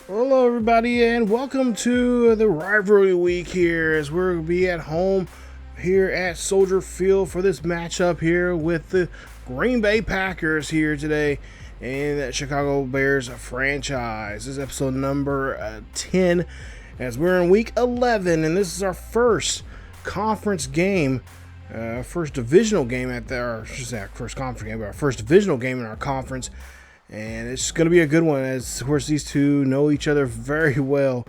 Hello, everybody, and welcome to the rivalry week here as we're going to be at home here at Soldier Field for this matchup here with the Green Bay Packers here today in that Chicago Bears franchise. This is episode number 10 as we're in week 11, and this is our first conference game, first divisional game first conference game, but our first divisional game in our conference. And it's going to be a good one as, of course, these two know each other very well,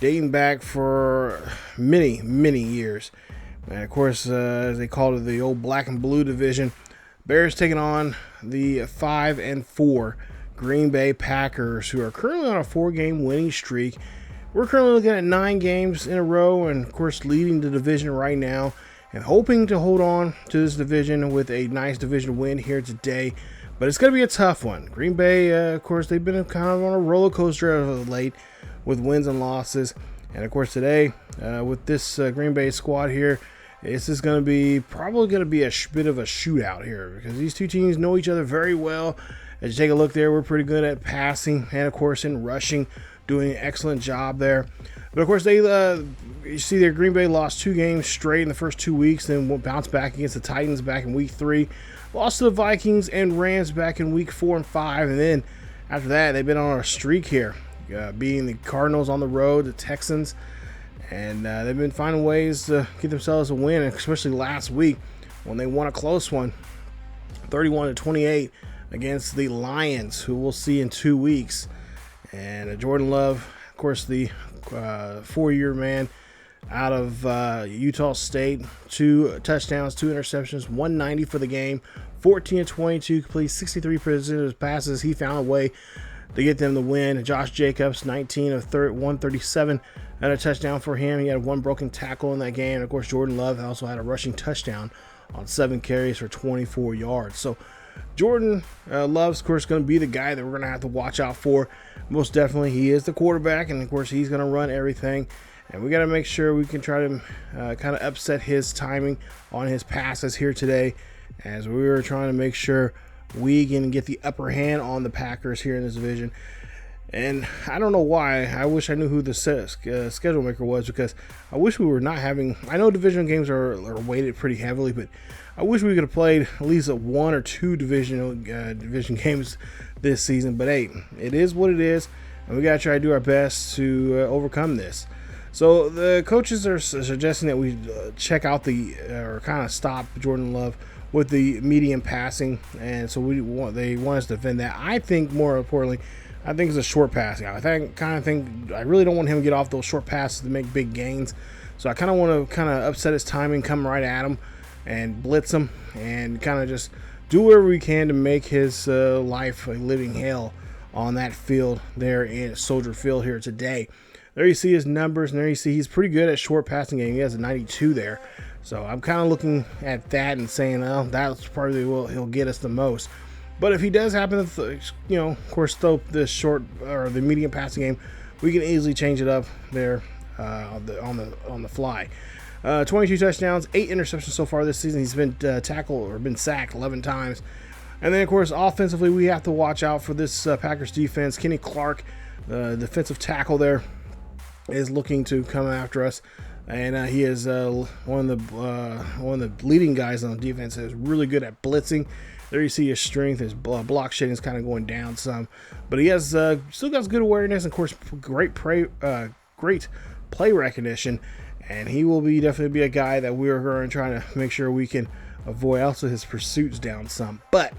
dating back for many, many years. And, of course, as they call it, the old black and blue division, Bears taking on the 5-4 Green Bay Packers, who are currently on a 4-game winning streak. We're currently looking at 9 games in a row and, of course, leading the division right now and hoping to hold on to this division with a nice division win here today. But it's going to be a tough one. Green Bay, of course, they've been kind of on a roller coaster of late with wins and losses. And, of course, today, with this Green Bay squad here, this is probably going to be a bit of a shootout here because these two teams know each other very well. As you take a look there, we're pretty good at passing and, of course, in rushing, doing an excellent job there. But, of course, you see there, Green Bay lost 2 games straight in the first 2 weeks, then bounced back against the Titans back in week 3. Lost to the Vikings and Rams back in week 4 and 5. And then after that, they've been on a streak here, beating the Cardinals on the road, the Texans. And they've been finding ways to get themselves a win, especially last week when they won a close one, 31-28 against the Lions, who we'll see in 2 weeks. And Jordan Love, of course, the 4-year man out of Utah State, 2 touchdowns, 2 interceptions, 190 for the game, 14-22, complete 63% of his passes. He found a way to get them the win. Josh Jacobs, 19 of 137, and a touchdown for him. He had 1 broken tackle in that game. And of course, Jordan Love also had a rushing touchdown on 7 carries for 24 yards. So Jordan Love's, of course, going to be the guy that we're going to have to watch out for. Most definitely, he is the quarterback, and of course, he's going to run everything. And we got to make sure we can try to kind of upset his timing on his passes here today, as we were trying to make sure we can get the upper hand on the Packers here in this division. And I don't know why. I wish I knew who the schedule maker was, because I wish we were not having. I know division games are weighted pretty heavily, but I wish we could have played at least 1 or 2 division games this season. But hey, it is what it is, and we got to try to do our best to overcome this. So the coaches are suggesting that we check out or kind of stop Jordan Love with the medium passing, and so they want us to defend that. I think more importantly, I think it's a short passing. I really don't want him to get off those short passes to make big gains. So I kind of want to upset his timing, come right at him, and blitz him, and kind of just do whatever we can to make his life a living hell on that field there in Soldier Field here today. There you see his numbers, and there you see he's pretty good at short passing game. He has a 92 there. So I'm kind of looking at that and saying, oh, that's probably what he'll get us the most. But if he does happen to, of course, throw the short or the medium passing game, we can easily change it up there on the fly. 22 touchdowns, 8 interceptions so far this season. He's been tackled or been sacked 11 times. And then, of course, offensively, we have to watch out for this Packers defense. Kenny Clark, the defensive tackle there, is looking to come after us, and he is one of the leading guys on the defense. Is really good at blitzing. There you see his strength. His block shedding is kind of going down some, but he has still got good awareness and, of course, great play recognition, and he will definitely be a guy that we are going to try to make sure we can avoid. Also, his pursuits down some, but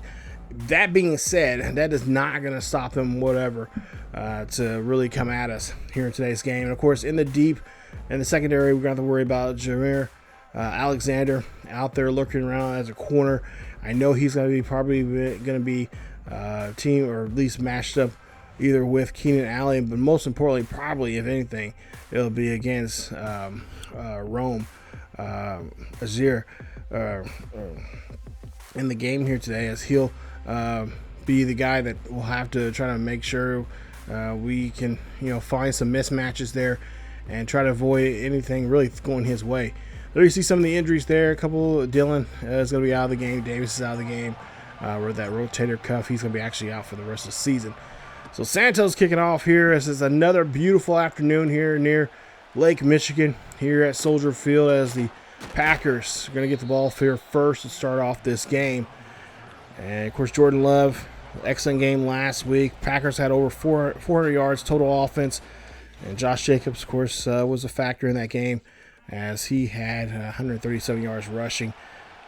that being said, that is not going to stop him to really come at us here in today's game. And of course, in the secondary, we're going to have to worry about Jameer Alexander out there lurking around as a corner. I know he's probably going to be team, or at least matched up either with Keenan Allen, but most importantly, probably, if anything, it'll be against Rome Azir in the game here today, as he'll be the guy that will have to try to make sure we can find some mismatches there and try to avoid anything really going his way. There you see some of the injuries there. A couple. Dylan is going to be out of the game. Davis is out of the game with that rotator cuff. He's going to be actually out for the rest of the season. So Santos kicking off here. This is another beautiful afternoon here near Lake Michigan here at Soldier Field as the Packers are going to get the ball here first to start off this game. And, of course, Jordan Love, excellent game last week. Packers had over 400 yards total offense. And Josh Jacobs, of course, was a factor in that game as he had 137 yards rushing.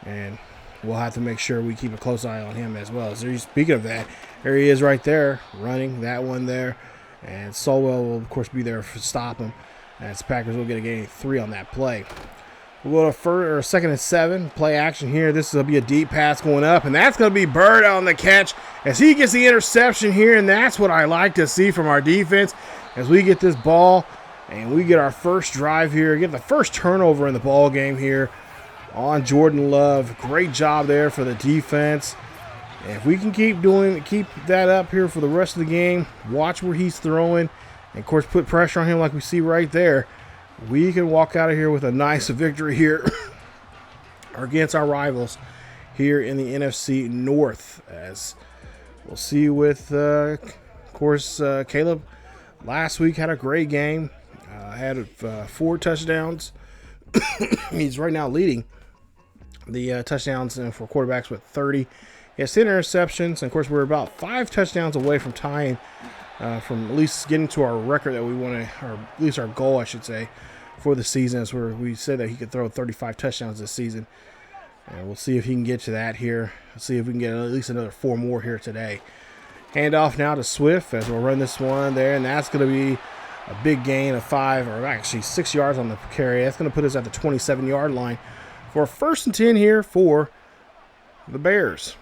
And we'll have to make sure we keep a close eye on him as well. So speaking of that, there he is right there, running that one there. And Solwell will, of course, be there to stop him. As the Packers will get a gain of 3 on that play. We'll go to second and 7, play action here. This will be a deep pass going up, and that's going to be Bird on the catch as he gets the interception here, and that's what I like to see from our defense as we get this ball and we get our first drive here, get the first turnover in the ball game here on Jordan Love. Great job there for the defense. And if we can keep that up here for the rest of the game, watch where he's throwing, and of course put pressure on him like we see right there, we can walk out of here with a nice victory here against our rivals here in the NFC North. As we'll see with, of course, Caleb last week had a great game. Had 4 touchdowns. He's right now leading the touchdowns for quarterbacks with 30. He has 10 interceptions. And, of course, we're about 5 touchdowns away from tying, from at least getting to our record that we want to, or at least our goal, I should say, for the season, is where we said that he could throw 35 touchdowns this season. And we'll see if he can get to that here. Let's see if we can get at least another 4 more here today. Hand off now to Swift as we'll run this one there, and that's going to be a big gain of 5, or actually 6 yards on the carry. That's going to put us at the 27-yard line for a 1st and 10 here for the Bears.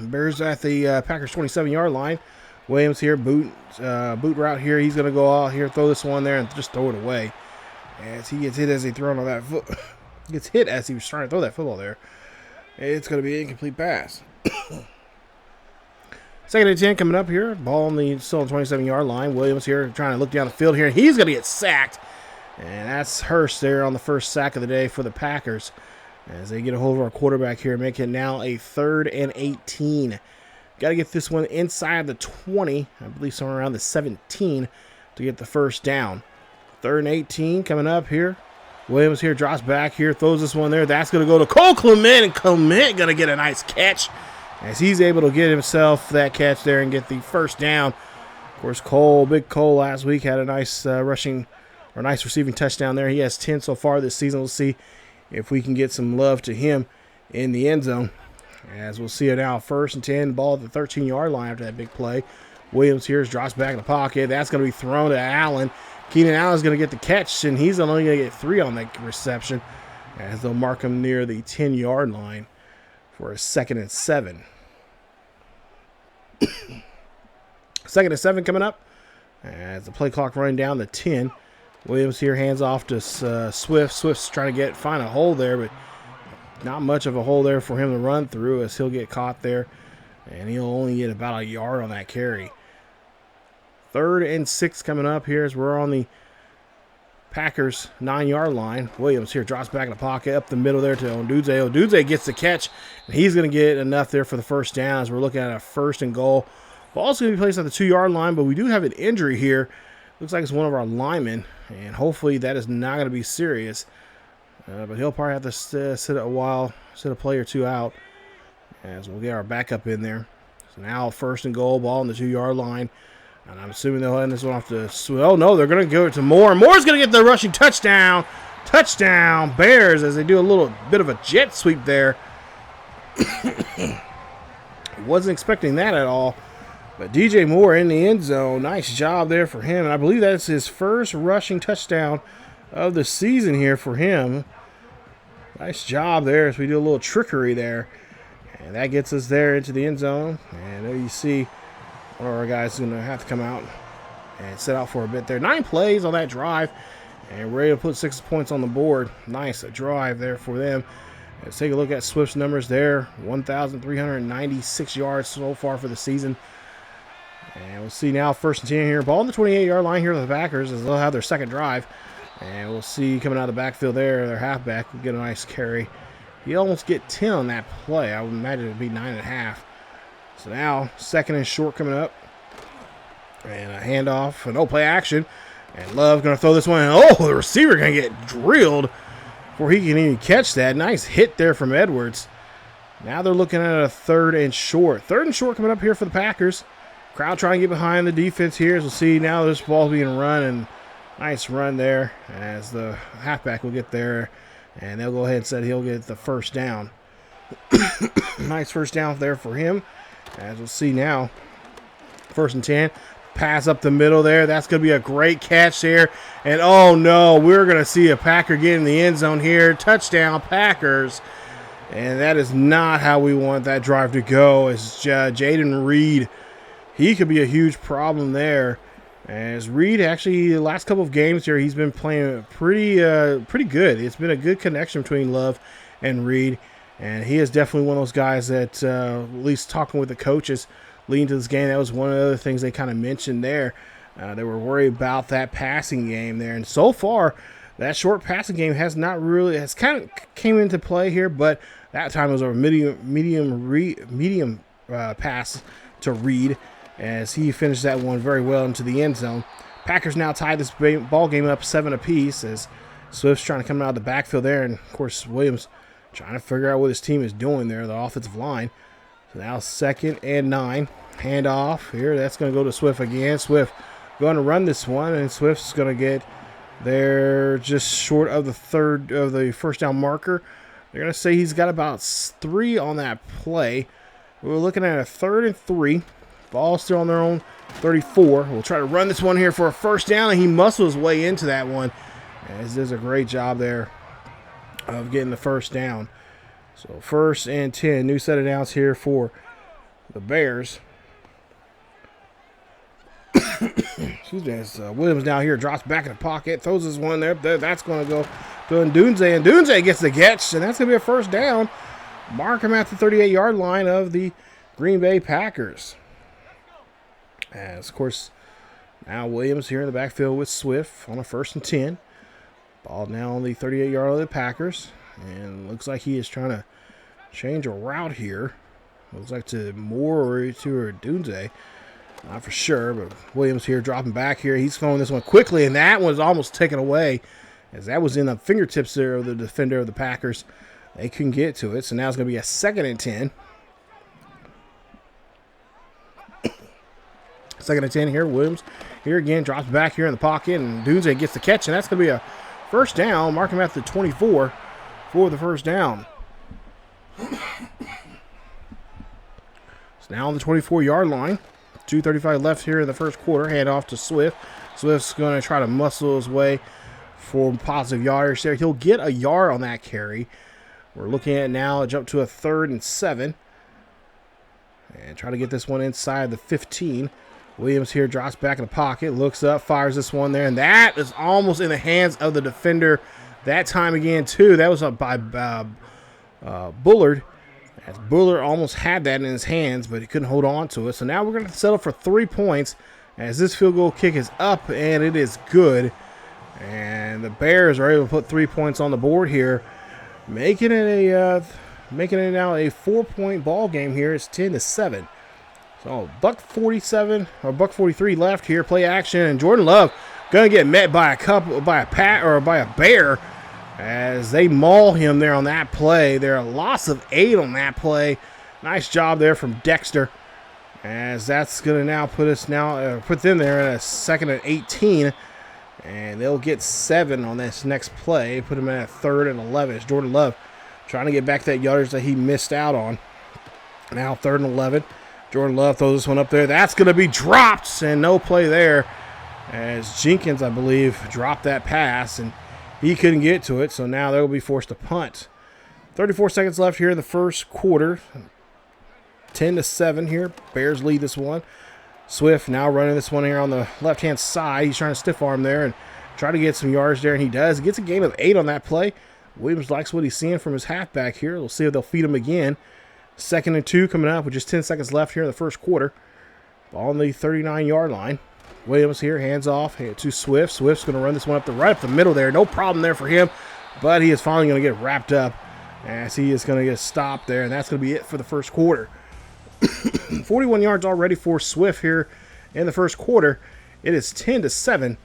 Bears at the Packers 27-yard line. Williams here, boot route here. He's going to go out here, throw this one there, and just throw it away. As he gets hit as he thrown on that foot, gets hit as he was trying to throw that football there. It's going to be an incomplete pass. 2nd and 10 coming up here. Ball on the still on 27-yard line. Williams here trying to look down the field here. He's going to get sacked. And that's Hurst there on the first sack of the day for the Packers, as they get a hold of our quarterback here, making it now a 3rd and 18. Got to get this one inside the 20, I believe somewhere around the 17, to get the first down. 3rd and 18 coming up here. Williams here drops back here, throws this one there. That's going to go to Cole Clement, and Clement going to get a nice catch as he's able to get himself that catch there and get the first down. Of course, Big Cole last week had a nice nice receiving touchdown there. He has 10 so far this season. We'll see if we can get some love to him in the end zone. As we'll see it now, 1st and 10, ball at the 13-yard line after that big play. Williams here drops back in the pocket. That's going to be thrown to Allen. Keenan Allen's going to get the catch, and he's only going to get 3 on that reception, as they'll mark him near the 10-yard line for a 2nd and 7. 2nd and 7 coming up as the play clock running down to 10. Williams here hands off to Swift. Swift's trying to find a hole there, but not much of a hole there for him to run through, as he'll get caught there, and he'll only get about a yard on that carry. 3rd and 6 coming up here as we're on the Packers 9-yard line. Williams here drops back in the pocket up the middle there to Odunze. Odunze gets the catch, and he's going to get enough there for the first down as we're looking at a 1st and goal. Ball's going to be placed at the 2-yard line, but we do have an injury here. Looks like it's one of our linemen, and hopefully that is not going to be serious. But he'll probably have to sit a play or 2 out, as we'll get our backup in there. So now 1st and goal, ball on the 2-yard line. And I'm assuming they'll end this one off to oh no, they're going to go to Moore. Moore's going to get the rushing touchdown. Touchdown, Bears, as they do a little bit of a jet sweep there. Wasn't expecting that at all. But DJ Moore in the end zone. Nice job there for him. And I believe that's his first rushing touchdown of the season here for him. Nice job there as we do a little trickery there. And that gets us there into the end zone. And there you see one of our guys is going to have to come out and sit out for a bit there. 9 plays on that drive. And we're able to put 6 points on the board. Nice drive there for them. Let's take a look at Swift's numbers there. 1,396 yards so far for the season. And we'll see now 1st and 10 here. Ball on the 28-yard line here to the Packers as they'll have their 2nd drive. And we'll see coming out of the backfield there, their halfback will get a nice carry. He almost get 10 on that play. I would imagine it would be 9.5. So now, second and short coming up. And a handoff, a no play action. And Love going to throw this one. Oh, the receiver going to get drilled before he can even catch that. Nice hit there from Edwards. Now they're looking at a third and short. Third and short coming up here for the Packers. Crowd trying to get behind the defense here. As we'll see now this ball's being run. And nice run there as the halfback will get there. And they'll go ahead and say he'll get the first down. Nice first down there for him. As we'll see now, 1st and 10. Pass up the middle there. That's going to be a great catch there. And oh no, we're going to see a Packer get in the end zone here. Touchdown, Packers. And that is not how we want that drive to go. It's Jaden Reed. He could be a huge problem there. As Reed actually, the last couple of games here, he's been playing pretty good. It's been a good connection between Love and Reed. And he is definitely one of those guys that, at least talking with the coaches, leading to this game, that was one of the other things they kind of mentioned there. They were worried about that passing game there. And so far, that short passing game has kind of came into play here, but that time it was a medium pass to Reed as he finished that one very well into the end zone. Packers now tie this ball game up 7 apiece as Swift's trying to come out of the backfield there. And, of course, Williams trying to figure out what his team is doing there, the offensive line. So now 2nd and 9. Handoff here. That's going to go to Swift again. Swift going to run this one, and Swift's going to get there just short of the first down marker. They're going to say he's got about 3 on that play. We're looking at a 3rd and 3. Ball still on their own 34. We'll try to run this one here for a first down, and he muscles his way into that one. As does a great job there of getting the first down. So 1st and 10. New set of downs here for the Bears. Excuse me, as Williams down here drops back in the pocket, throws this one there. That's going to go to Ndunze, and Ndunze gets the catch, and that's going to be a first down. Mark him at the 38-yard line of the Green Bay Packers. As, of course, now Williams here in the backfield with Swift on a 1st and 10. Ball now on the 38-yard line of the Packers, and looks like he is trying to change a route here. Looks like to Moore or to Ndunze. Not for sure, but Williams here dropping back here. He's throwing this one quickly, and that was almost taken away as that was in the fingertips there of the defender of the Packers. They couldn't get to it, so now it's going to be a 2nd and 10. 2nd and 10 here. Williams here again drops back here in the pocket, and Ndunze gets the catch, and that's going to be a first down. Mark him at the 24 for the first down. So now on the 24-yard line. 2:35 left here in the first quarter. Hand off to Swift. Swift's going to try to muscle his way for positive yardage there. He'll get a yard on that carry. We're looking at now a jump to a 3rd and 7. And try to get this one inside the 15. Williams here drops back in the pocket, looks up, fires this one there, and that is almost in the hands of the defender that time again too. That was up by Bullard. As Bullard almost had that in his hands, but he couldn't hold on to it. So now we're going to settle for 3 points as this field goal kick is up, and it is good. And the Bears are able to put 3 points on the board here, making it now a 4-point ball game here. It's 10-7. So $1:47 or $1:43 left here. Play action, and Jordan Love going to get met by a bear. As they maul him there on that play. They're a loss of 8 on that play. Nice job there from Dexter. As that's going to now put them there in a 2nd and 18. And they'll get 7 on this next play. Put them in a 3rd and 11. It's Jordan Love trying to get back that yardage that he missed out on. Now 3rd and 11. Jordan Love throws this one up there. That's going to be dropped. And no play there. As Jenkins, I believe, dropped that pass. And he couldn't get to it, so now they'll be forced to punt. 34 seconds left here in the first quarter. 10-7 here. Bears lead this one. Swift now running this one here on the left-hand side. He's trying to stiff arm there and try to get some yards there, and he does. He gets a gain of 8 on that play. Williams likes what he's seeing from his halfback here. We'll see if they'll feed him again. 2nd and 2 coming up with just 10 seconds left here in the first quarter. Ball on the 39-yard line. Williams here, hands off to Swift. Swift's going to run this one right up the middle there. No problem there for him, but he is finally going to get wrapped up as he is going to get stopped there, and that's going to be it for the first quarter. 41 yards already for Swift here in the first quarter. It is 10-7.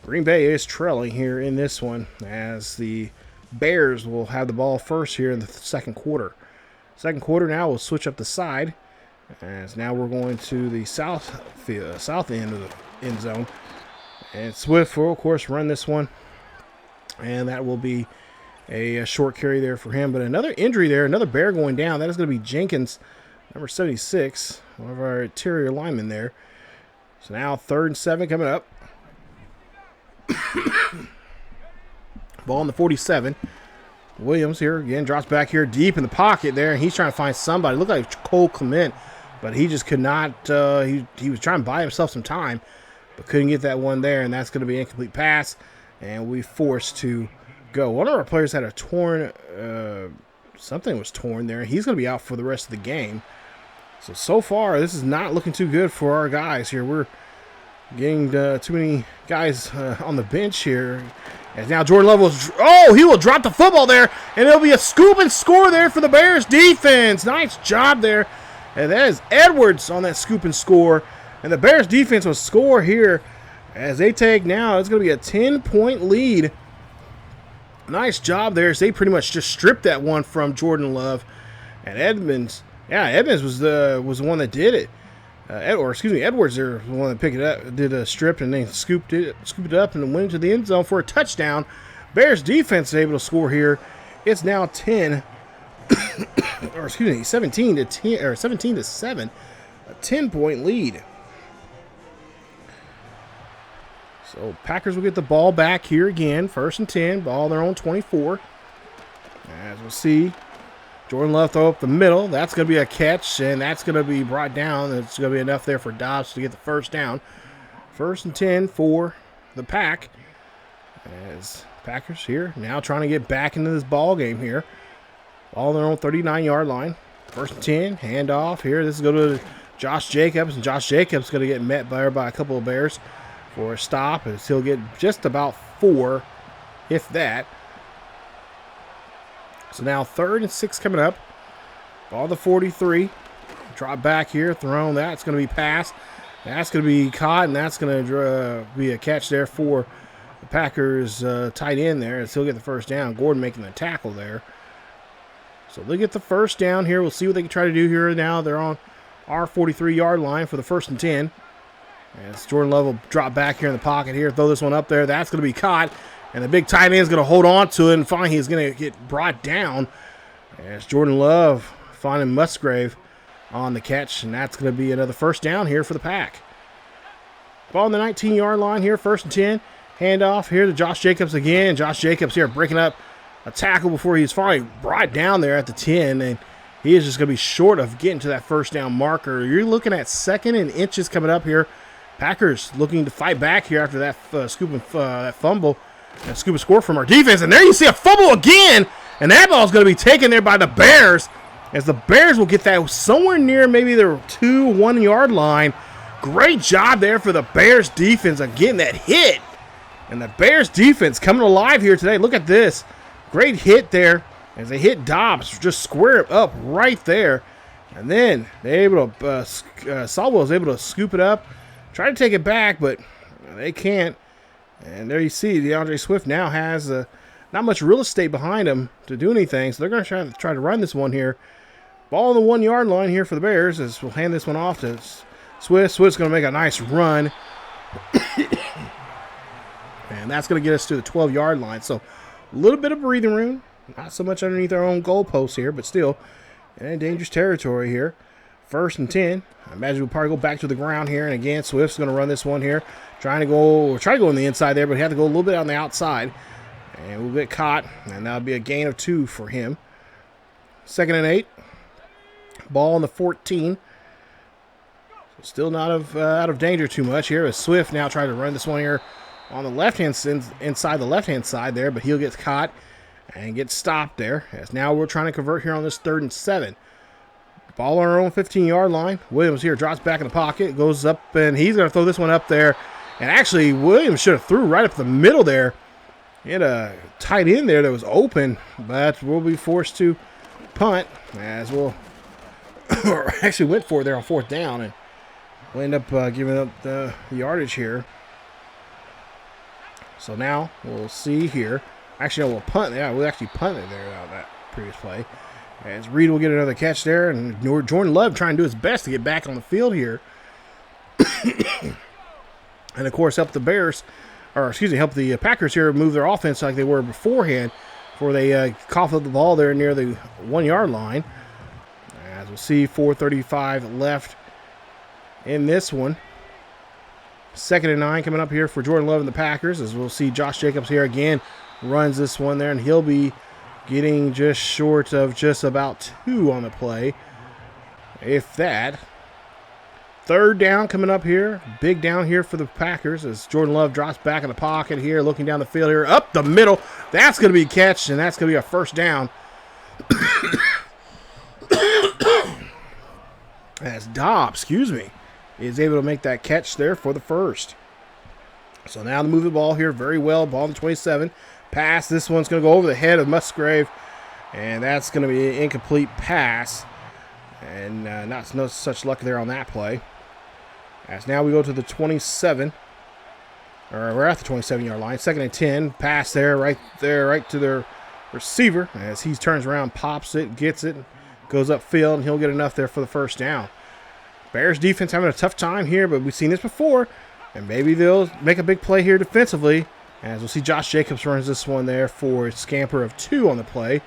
Green Bay is trailing here in this one as the Bears will have the ball first here in the second quarter. Second quarter now we'll switch up the side as now we're going to the south end of the end zone. And Swift will, of course, run this one. And that will be a short carry there for him. But another injury there, another Bear going down. That is going to be Jenkins, number 76, one of our interior linemen there. So now 3rd and 7 coming up. Ball on the 47. Williams here again drops back here deep in the pocket there. And he's trying to find somebody. It looked like Cole Clement, but he just could not. He was trying to buy himself some time, but couldn't get that one there. And that's going to be an incomplete pass. And we forced to go. One of our players had a torn, something was torn there. He's going to be out for the rest of the game. So far, this is not looking too good for our guys here. We're getting too many guys on the bench here. As now Jordan Love he will drop the football there, and it'll be a scoop and score there for the Bears defense. Nice job there. And that is Edwards on that scoop and score. And the Bears defense will score here as they take now. It's going to be a 10-point lead. Nice job there as they pretty much just stripped that one from Jordan Love. And Edmonds was the one that did it. Edwards there was the one that picked it up, did a strip, and then scooped it up and went into the end zone for a touchdown. Bears defense is able to score here. It's now 17 to 10 or 17 to 7, a 10-point lead. So Packers will get the ball back here again, 1st and 10, ball on their own 24. As we'll see, Jordan Love throw up the middle. That's going to be a catch, and that's going to be brought down. It's going to be enough there for Dobbs to get the first down. 1st and 10 for the Pack. As Packers here now trying to get back into this ball game here. Ball on their own 39-yard line. 1st and 10, handoff here. This is going to Josh Jacobs, and Josh Jacobs is going to get met by a couple of Bears for a stop, and he'll get just about 4, if that. So now 3rd and 6 coming up. Ball the 43. Drop back here, thrown. That's going to be passed. That's going to be caught, and that's going to be a catch there for the Packers tight end there. And he'll get the first down. Gordon making the tackle there. So they get the first down here. We'll see what they can try to do here now. They're on our 43-yard line for the 1st and 10. As Jordan Love will drop back here in the pocket here, throw this one up there. That's going to be caught. And the big tight end is going to hold on to it, and finally he's going to get brought down. As Jordan Love finding Musgrave on the catch, and that's going to be another first down here for the Pack. Ball on the 19-yard line here, 1st and 10. Handoff here to Josh Jacobs again. Josh Jacobs here breaking up a tackle before he's finally brought down there at the 10, and he is just going to be short of getting to that first down marker. You're looking at 2nd and inches coming up here. Packers looking to fight back here after that that fumble. And scoop a score from our defense. And there you see a fumble again. And that ball is going to be taken there by the Bears. As the Bears will get that somewhere near maybe their 1-yard line. Great job there for the Bears defense of getting that hit. And the Bears defense coming alive here today. Look at this. Great hit there as they hit Dobbs. Just square it up right there. And then they're able to, Salwell is able to scoop it up. Try to take it back, but they can't. And there you see DeAndre Swift now has not much real estate behind him to do anything. So they're going to try to run this one here. Ball on the 1-yard line here for the Bears as we'll hand this one off to Swift. Swift's going to make a nice run. And that's going to get us to the 12-yard line. So a little bit of breathing room. Not so much underneath our own goalposts here, but still in dangerous territory here. 1st and 10. I imagine we'll probably go back to the ground here. And again, Swift's going to run this one here. Try to go on the inside there, but he had to go a little bit on the outside. And we'll get caught. And that'll be a gain of 2 for him. 2nd and 8. Ball on the 14. So still not out of danger too much here. As Swift now trying to run this one here on the left-hand inside the left-hand side there, but he'll get caught and get stopped there. As now we're trying to convert here on this 3rd and 7. Ball on our own 15-yard line. Williams here drops back in the pocket, goes up, and he's going to throw this one up there. And actually, Williams should have threw right up the middle there. He had a tight end there that was open, but we'll be forced to punt as we'll or actually went for it there on 4th down, and we'll end up giving up the yardage here. So now we'll see here. Actually, no, we'll punt. Yeah, we'll actually punt it there out of that previous play. As Reed will get another catch there, and Jordan Love trying to do his best to get back on the field here. And, of course, help the Packers here move their offense like they were beforehand before they cough up the ball there near the 1-yard line. As we'll see, 4:35 left in this one. 2nd and 9 coming up here for Jordan Love and the Packers, as we'll see Josh Jacobs here again runs this one there, and he'll be getting just short of just about 2 on the play, if that. 3rd down coming up here. Big down here for the Packers as Jordan Love drops back in the pocket here, looking down the field here, up the middle. That's going to be a catch, and that's going to be a 1st down. As Dobbs, is able to make that catch there for the 1st. So now to move the ball here very well. Ball on the 27. Pass. This one's going to go over the head of Musgrave, and that's going to be an incomplete pass. And no such luck there on that play. As now we go to the 27. Or we're at the 27-yard line. 2nd and 10. Pass right to their receiver. As he turns around, pops it, gets it, goes upfield, and he'll get enough there for the 1st down. Bears defense having a tough time here, but we've seen this before. And maybe they'll make a big play here defensively. As we'll see Josh Jacobs runs this one there for a scamper of 2 on the play.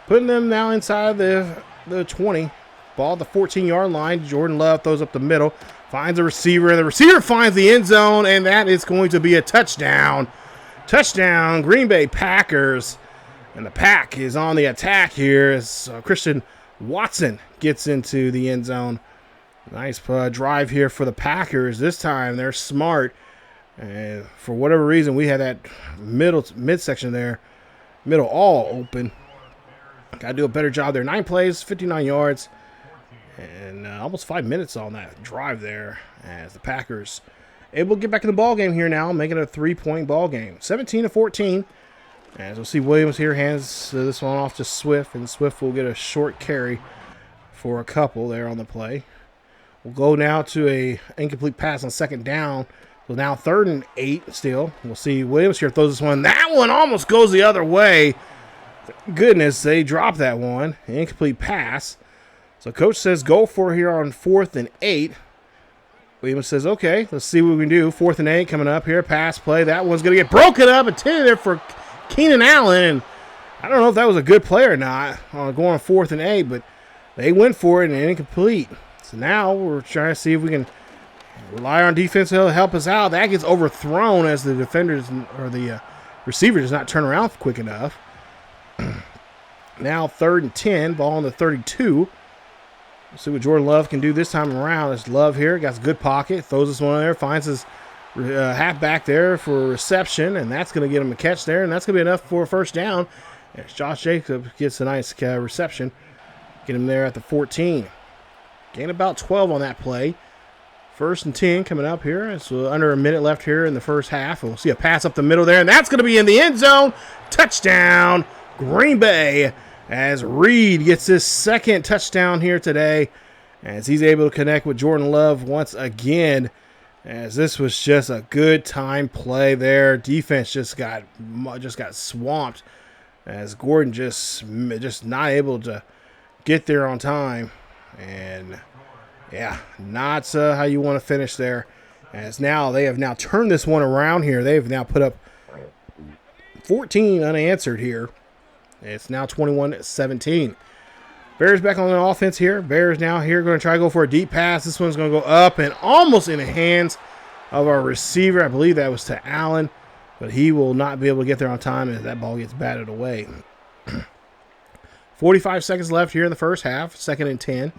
Putting them now inside the 20. Ball at the 14-yard line. Jordan Love throws up the middle. Finds a receiver, and the receiver finds the end zone, and that is going to be a touchdown. Touchdown, Green Bay Packers. And the Pack is on the attack here as Christian Watson gets into the end zone. Nice drive here for the Packers. This time they're smart. And for whatever reason, we had that midsection there, middle all open. Got to do a better job there. 9 plays, 59 yards, and almost 5 minutes on that drive there as the Packers able to get back in the ball game here now, making it a 3-point ball game. 17-14. As we'll see Williams here hands this one off to Swift, and Swift will get a short carry for a couple there on the play. We'll go now to a incomplete pass on 2nd down. So now 3rd and 8 still. We'll see Williams here throws this one. That one almost goes the other way. Goodness, they dropped that one. An incomplete pass. So coach says go for here on 4th and 8. Williams says, okay, let's see what we can do. 4th and 8 coming up here. Pass play. That one's going to get broken up. Intended there for Keenan Allen. And I don't know if that was a good play or not going on 4th and 8, but they went for it and incomplete. So now we're trying to see if we can rely on defense to help us out. That gets overthrown as the defenders or the receiver does not turn around quick enough. Now 3rd and 10, ball on the 32. We'll see what Jordan Love can do this time around. There's Love here, got a good pocket, throws this one in there, finds his halfback there for reception, and that's going to get him a catch there, and that's going to be enough for a 1st down. As Josh Jacobs gets a nice reception, get him there at the 14. Gain about 12 on that play. 1st and 10 coming up here. So under a minute left here in the first half. We'll see a pass up the middle there, and that's going to be in the end zone. Touchdown, Green Bay, as Reed gets his 2nd touchdown here today, as he's able to connect with Jordan Love once again, as this was just a good time play there. Defense just got swamped, as Gordon just not able to get there on time. And yeah, not how you want to finish there. As now they have now turned this one around here. They've now put up 14 unanswered here. It's now 21-17. Bears back on the offense here. Bears now here going to try to go for a deep pass. This one's going to go up and almost in the hands of our receiver. I believe that was to Allen, but he will not be able to get there on time as that ball gets batted away. 45 seconds left here in the first half. 2nd and 10.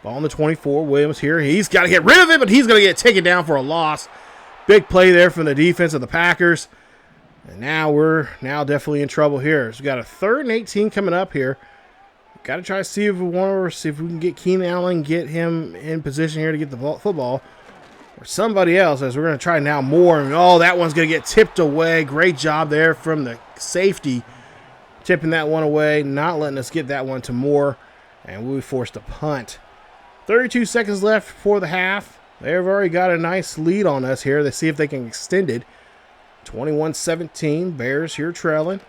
Ball on the 24. Williams here. He's got to get rid of it, but he's going to get taken down for a loss. Big play there from the defense of the Packers. And now we're definitely in trouble here. So we got a 3rd and 18 coming up here. Got to try to see if we can get Keenan Allen, get him in position here to get the football. Or somebody else, as we're going to try now more. And, oh, that one's going to get tipped away. Great job there from the safety. Tipping that one away, not letting us get that one to Moore. And we'll be forced to punt. 32 seconds left before the half. They've already got a nice lead on us here. Let's see if they can extend it. 21-17. Bears here trailing.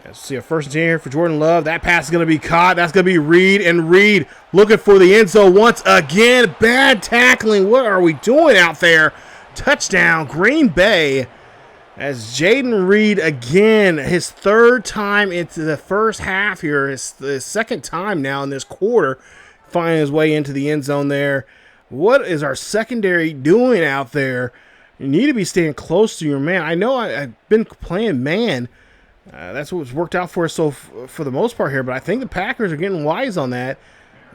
Let's see a first and 10 here for Jordan Love. That pass is going to be caught. That's going to be Reed, and Reed looking for the end zone once again. Bad tackling. What are we doing out there? Touchdown, Green Bay. As Jaden Reed again, his third time into the first half here. It's the second time now in this quarter, finding his way into the end zone there. What is our secondary doing out there? You need to be staying close to your man. I know I've been playing man. That's what's worked out for us for the most part here, but I think the Packers are getting wise on that.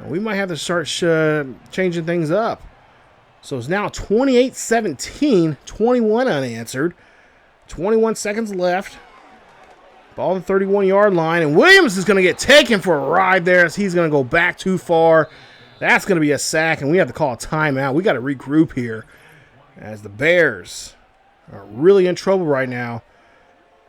We might have to start changing things up. So it's now 28-17, 21 unanswered. 21 seconds left. Ball on the 31-yard line, and Williams is going to get taken for a ride there as he's going to go back too far. That's going to be a sack, and we have to call a timeout. We got to regroup here as the Bears are really in trouble right now.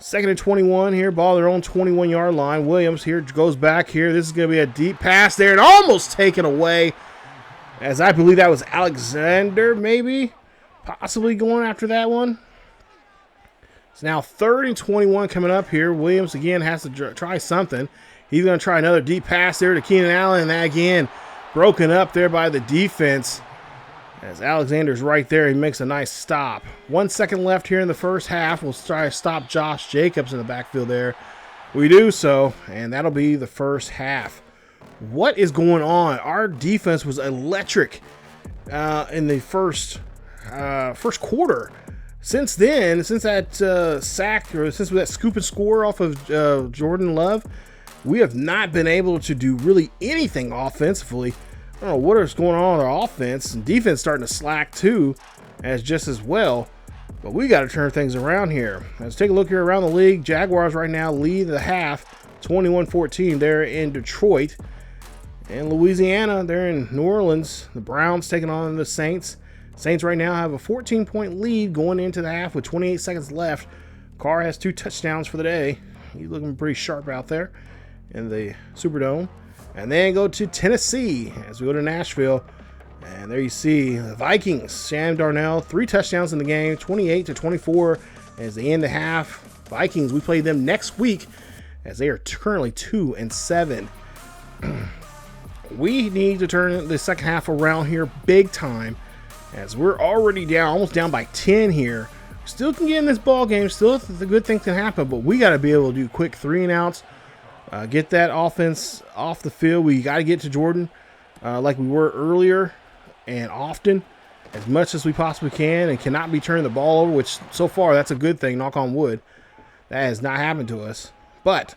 2nd and 21 here, ball on their own 21-yard line. Williams here goes back here. This is going to be a deep pass there and almost taken away, as I believe that was Alexander maybe possibly going after that one. It's now 3rd and 21 coming up here. Williams again has to try something. He's going to try another deep pass there to Keenan Allen, and that again broken up there by the defense. As Alexander's right there, he makes a nice stop. 1 second left here in the first half. We'll try to stop Josh Jacobs in the backfield there. We do so, and that'll be the first half. What is going on? Our defense was electric in the first quarter. Since then, since that sack, or since that scoop and score off of Jordan Love, we have not been able to do really anything offensively. I don't know what is going on with our offense, and defense starting to slack too, just as well. But we got to turn things around here. Let's take a look here around the league. Jaguars right now lead the half, 21-14. They're in Detroit. And Louisiana, they're in New Orleans. The Browns taking on the Saints. Saints right now have a 14-point lead going into the half with 28 seconds left. Carr has 2 touchdowns for the day. He's looking pretty sharp out there in the Superdome. And then go to Tennessee as we go to Nashville. And there you see the Vikings. Sam Darnell, 3 touchdowns in the game, 28-24 as they end the half. Vikings, we play them next week as they are currently 2-7. We need to turn the second half around here big time as we're already down, almost down by 10 here. Still can get in this ball game. Still, the good thing can happen, but we got to be able to do quick 3-and-outs. Get that offense off the field. We got to get to Jordan like we were earlier and often, as much as we possibly can, and cannot be turning the ball over, which so far that's a good thing, knock on wood. That has not happened to us. But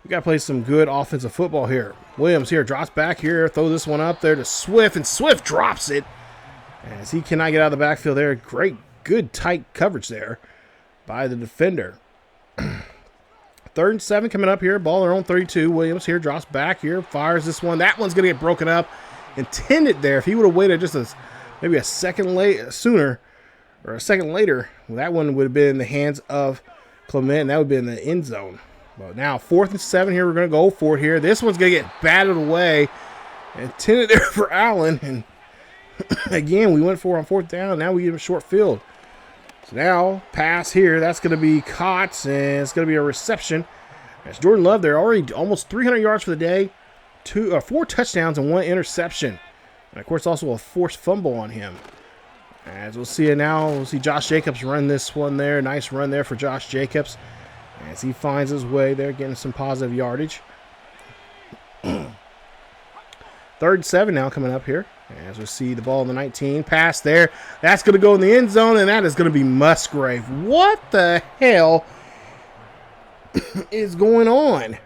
we got to play some good offensive football here. Williams here drops back here, throw this one up there to Swift, and Swift drops it as he cannot get out of the backfield there. Great, good, tight coverage there by the defender. 3rd and 7 coming up here. Ball their own 32. Williams here drops back here, fires this one. That one's going to get broken up. Intended there. If he would have waited just maybe a second sooner or a second later, that one would have been in the hands of Clement, and that would have been in the end zone. But now 4th and 7 here. We're going to go for it here. This one's going to get batted away. Intended there for Allen. And again, we went for it on 4th down. Now we get a short field. So now, pass here, that's going to be caught, and it's going to be a reception. As Jordan Love, they're already almost 300 yards for the day, 4 touchdowns and 1 interception. And, of course, also a forced fumble on him. As we'll see it now, we'll see Josh Jacobs run this one there. Nice run there for Josh Jacobs as he finds his way there, getting some positive yardage. 3rd and 7 now coming up here. As we see the ball in the 19, pass there. That's going to go in the end zone, and that is going to be Musgrave. What the hell is going on?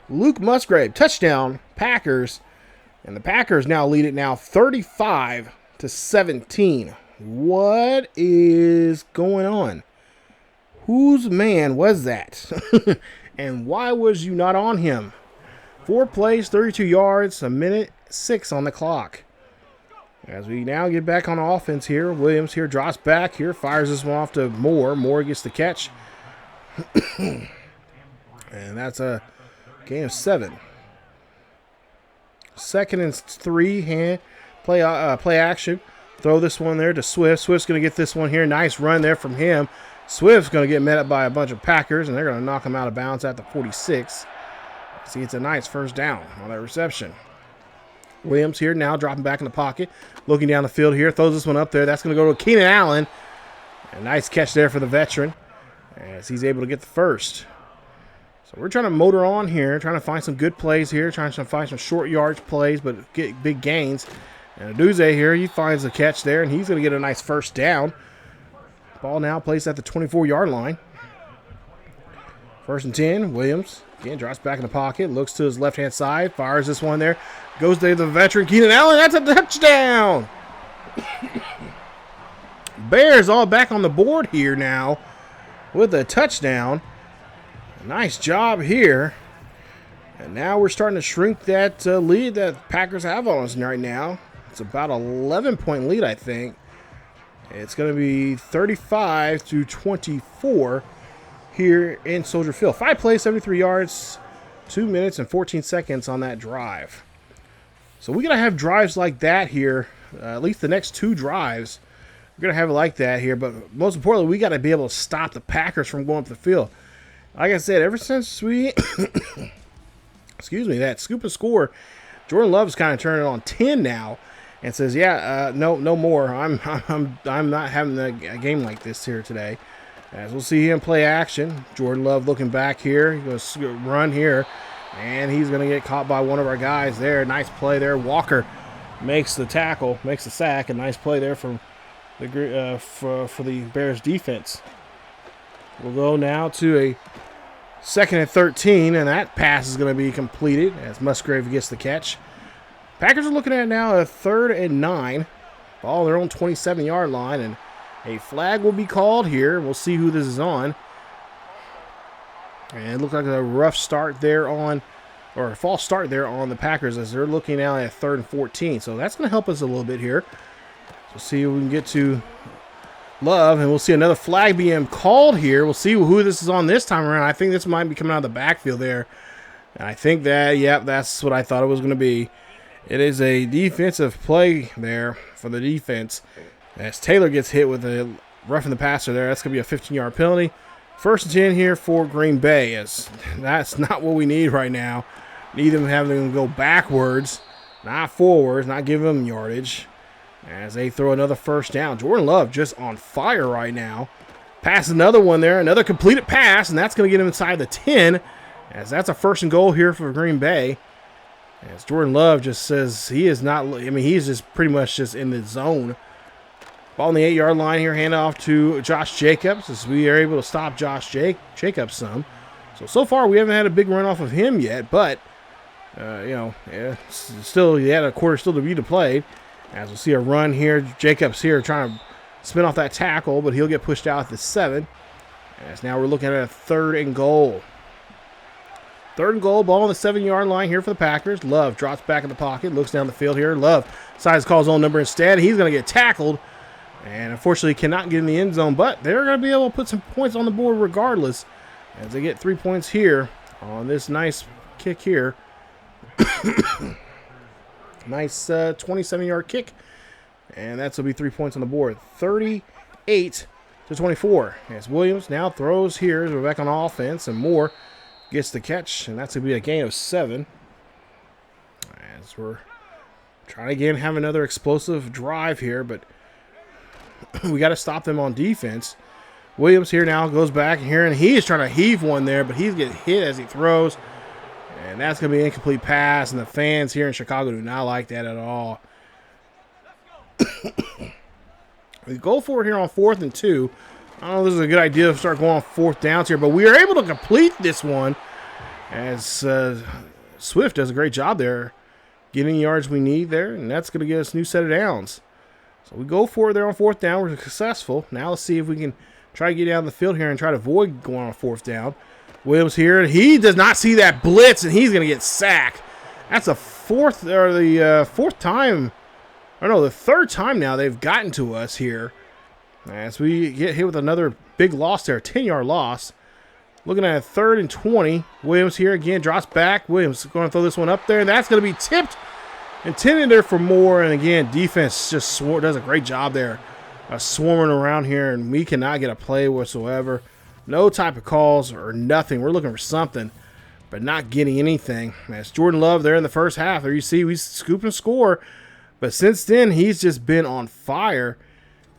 Luke Musgrave, touchdown, Packers. And the Packers now lead it now 35-17. What is going on? Whose man was that? And why was you not on him? 4 plays, 32 yards, 1:06 on the clock. As we now get back on offense here, Williams here drops back here, fires this one off to Moore. Moore gets the catch. And that's a gain of 7. 2nd and 3, play action. Throw this one there to Swift. Swift's going to get this one here. Nice run there from him. Swift's going to get met up by a bunch of Packers, and they're going to knock him out of bounds at the 46. See, it's a nice first down on that reception. Williams here now dropping back in the pocket. Looking down the field here. Throws this one up there. That's going to go to Keenan Allen. A nice catch there for the veteran as he's able to get the first. So we're trying to motor on here, trying to find some good plays here, trying to find some short yards plays, but get big gains. And Aduze here, he finds the catch there, and he's going to get a nice first down. Ball now placed at the 24-yard line. 1st and 10, Williams. Again, drops back in the pocket, looks to his left-hand side, fires this one there. Goes to the veteran, Keenan Allen, that's a touchdown! Bears all back on the board here now with a touchdown. Nice job here. And now we're starting to shrink that lead that Packers have on us right now. It's about an 11-point lead, I think. It's going to be 35-24 here in Soldier Field. 5 plays, 73 yards, 2 minutes and 14 seconds on that drive. So we're going to have drives like that here, at least the next 2 drives. We're going to have it like that here, but most importantly, we got to be able to stop the Packers from going up the field. Like I said, ever since we, that scoop and score, Jordan Love's kind of turning on 10 now, and says, no more. I'm not having a game like this here today. As we'll see him play action, Jordan Love looking back here. He's going to run here, and he's going to get caught by one of our guys there. Nice play there. Walker makes the tackle, makes the sack. A nice play there from the for the Bears defense. We'll go now to a 2nd and 13, and that pass is going to be completed as Musgrave gets the catch. Packers are looking at now a 3rd and 9. Ball on their own 27-yard line, and a flag will be called here. We'll see who this is on. And it looks like a rough start there on, or a false start there on the Packers as they're looking now at 3rd and 14. So that's going to help us a little bit here. We'll see if we can get to Love, and we'll see another flag being called here. We'll see who this is on this time around. I think this might be coming out of the backfield there. And I think that, that's what I thought it was going to be. It is a defensive play there for the defense. As Taylor gets hit with a roughing the passer there, that's going to be a 15-yard penalty. 1st and 10 here for Green Bay, as that's not what we need right now. Need them having them go backwards, not forwards, not give them yardage. As they throw another first down. Jordan Love just on fire right now. Pass another one there. Another completed pass, and that's going to get him inside the 10. As that's a 1st and goal here for Green Bay. As Jordan Love just says he is not, he's just pretty much just in the zone. Ball on the 8-yard line here. Hand off to Josh Jacobs as we are able to stop Josh Jacobs some. So far we haven't had a big run off of him yet, but, still, he had a quarter still to be played. As we'll see a run here. Jacobs here trying to spin off that tackle, but he'll get pushed out at the 7. As now we're looking at a 3rd and goal. 3rd and goal, ball on the 7-yard line here for the Packers. Love drops back in the pocket, looks down the field here. Love decides to call his own number instead. He's going to get tackled, and unfortunately cannot get in the end zone, but they're going to be able to put some points on the board regardless as they get 3 points here on this nice kick here. Nice 27-yard kick, and that's will be 3 points on the board. 38-24. As Williams now throws here. We're back on offense, and Moore gets the catch, and that's going to be a gain of 7. As we're trying to again have another explosive drive here, but we got to stop them on defense. Williams here now goes back here, and he is trying to heave one there, but he's getting hit as he throws. And that's going to be an incomplete pass, and the fans here in Chicago do not like that at all. We go for it here on 4th and 2. I don't know if this is a good idea to start going on 4th downs here, but we are able to complete this one as Swift does a great job there, getting the yards we need there, and that's going to get us a new set of downs. So we go for it there on 4th down. We're successful. Now let's see if we can try to get down the field here and try to avoid going on 4th down. Williams here, and he does not see that blitz, and he's going to get sacked. That's the 4th time, or no, the 3rd time now they've gotten to us here. As we get hit with another big loss there, 10-yard loss. Looking at a 3rd and 20. Williams here again, drops back. Williams going to throw this one up there, and that's going to be tipped intended there for more. And again, defense just does a great job there, swarming around here, and we cannot get a play whatsoever. No type of calls or nothing. We're looking for something, but not getting anything. As Jordan Love there in the first half, there you see we scoop and score, but since then he's just been on fire.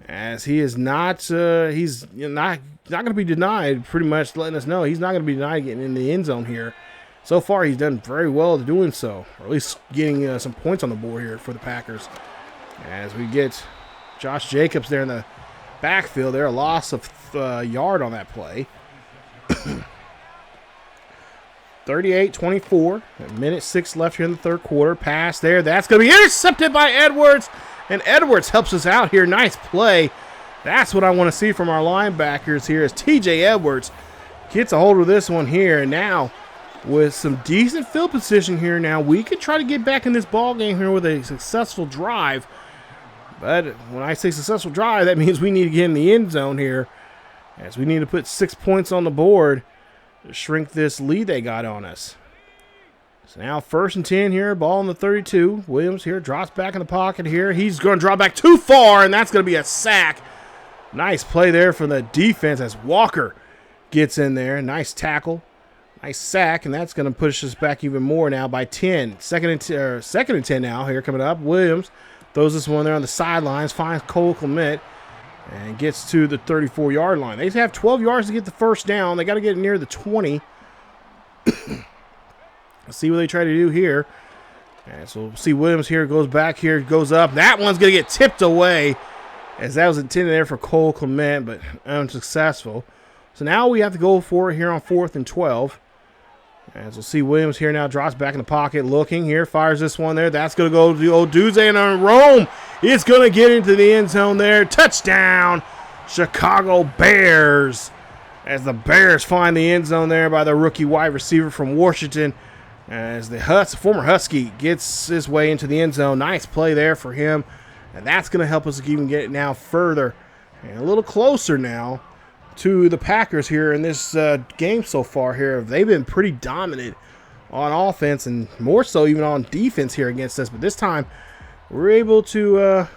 As he is not, he's not going to be denied. Pretty much letting us know he's not going to be denied getting in the end zone here. So far, he's done very well at doing so, or at least getting some points on the board here for the Packers. As we get Josh Jacobs there in the backfield, there a loss of yard on that play. 38-24, minute 6 left here in the third quarter. Pass there, that's going to be intercepted by Edwards. And Edwards helps us out here. Nice play. That's what I want to see from our linebackers here as TJ Edwards gets a hold of this one here. And now with some decent field position here now, we could try to get back in this ball game here with a successful drive. But when I say successful drive, that means we need to get in the end zone here, as we need to put 6 points on the board to shrink this lead they got on us. So now 1st and 10 here, ball in the 32. Williams here drops back in the pocket here. He's going to drop back too far, and that's going to be a sack. Nice play there for the defense as Walker gets in there. Nice tackle, nice sack, and that's going to push us back even more now by 10. Second and 10 now here coming up. Williams throws this one there on the sidelines, finds Cole Clement, and gets to the 34-yard line. They have 12 yards to get the first down. They got to get near the 20. Let's see what they try to do here. And so we'll see Williams here, goes back here, goes up. That one's going to get tipped away, as that was intended there for Cole Clement, but unsuccessful. So now we have to go for it here on 4th and 12. As we'll see Williams here now drops back in the pocket, looking here, fires this one there. That's going to go to the Oduze, and on Rome, it's going to get into the end zone there. Touchdown, Chicago Bears. As the Bears find the end zone there by the rookie wide receiver from Washington. As the former Husky gets his way into the end zone. Nice play there for him. And that's going to help us even get it now further and a little closer now to the Packers here in this game so far here. They've been pretty dominant on offense and more so even on defense here against us. But this time we're able to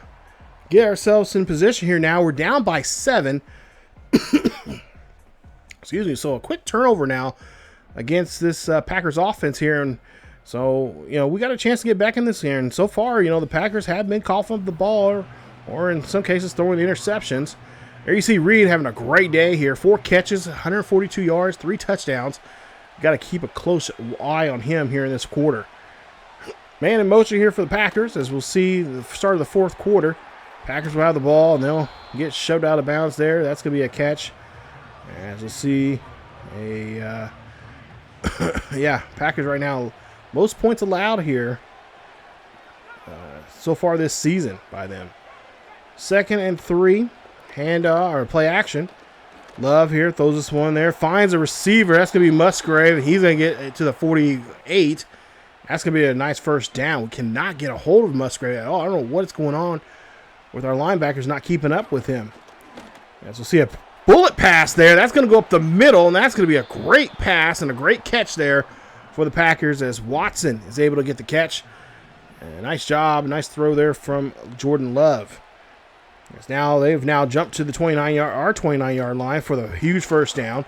get ourselves in position here now. We're down by 7. Excuse me. So a quick turnover now against this Packers offense here. And so, we got a chance to get back in this here. And so far, the Packers have been coughing up the ball or in some cases throwing the interceptions. There you see Reed having a great day here. 4 catches, 142 yards, 3 touchdowns. Got to keep a close eye on him here in this quarter. Man in motion here for the Packers, as we'll see the start of the 4th quarter. Packers will have the ball, and they'll get shoved out of bounds there. That's going to be a catch. As we'll see Packers right now, most points allowed here so far this season by them. 2nd and 3, or play action. Love here throws this one there, finds a receiver. That's going to be Musgrave. He's going to get to the 48. That's going to be a nice first down. We cannot get a hold of Musgrave at all. I don't know what's going on with our linebackers not keeping up with him. As we'll see a bullet pass there. That's going to go up the middle, and that's going to be a great pass and a great catch there for the Packers as Watson is able to get the catch. And nice job, nice throw there from Jordan Love. As now they've now jumped to the 29-yard line for the huge first down.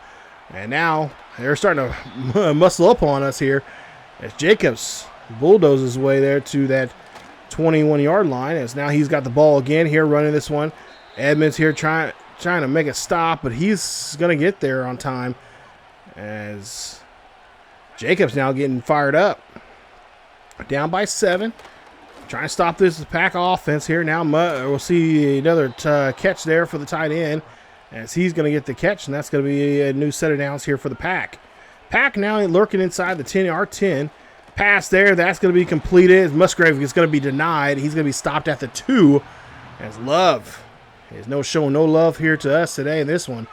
And now they're starting to muscle up on us here as Jacobs bulldozes his way there to that 21-yard line. As now he's got the ball again here running this one. Edmonds here trying to make a stop, but he's going to get there on time as Jacobs now getting fired up. Down by 7. Trying to stop this Pack offense here. Now we'll see another catch there for the tight end as he's going to get the catch, and that's going to be a new set of downs here for the Pack. Pack now lurking inside the 10-yard 10. Pass there. That's going to be completed. Musgrave is going to be denied. He's going to be stopped at the 2 as Love. There's no showing no love here to us today in this one.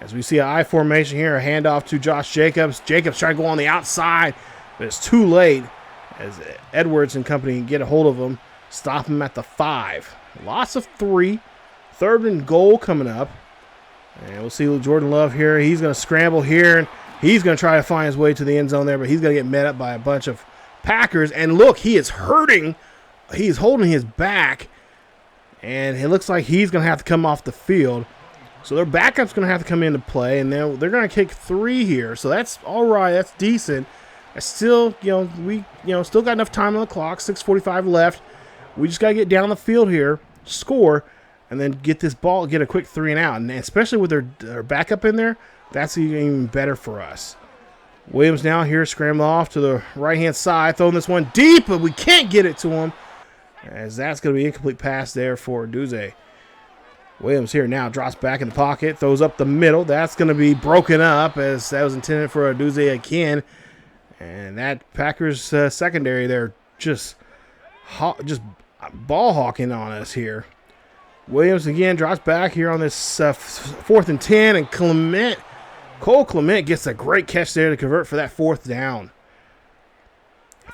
As we see an I formation here, a handoff to Josh Jacobs. Jacobs trying to go on the outside, but it's too late as Edwards and company get a hold of him, stop him at the 5. Loss of 3. 3rd and goal coming up. And we'll see Jordan Love here. He's going to scramble here, and he's going to try to find his way to the end zone there, but he's going to get met up by a bunch of Packers. And look, he is hurting he's holding his back, and it looks like he's going to have to come off the field. So their backup's going to have to come into play, and then they're going to kick 3 here. So that's all right. That's decent. That's still, we still got enough time on the clock. 6:45 left. We just got to get down the field here, score, and then get this ball, get a quick 3 and out. And especially with their backup in there, that's even better for us. Williams now here scrambling off to the right-hand side, throwing this one deep, but we can't get it to him, as that's going to be an incomplete pass there for Duze. Williams here now drops back in the pocket, throws up the middle. That's going to be broken up, as that was intended for a Duze again. And that Packers secondary there just ball hawking on us here. Williams again drops back here on this 4th and 10, and Cole Clement gets a great catch there to convert for that 4th down.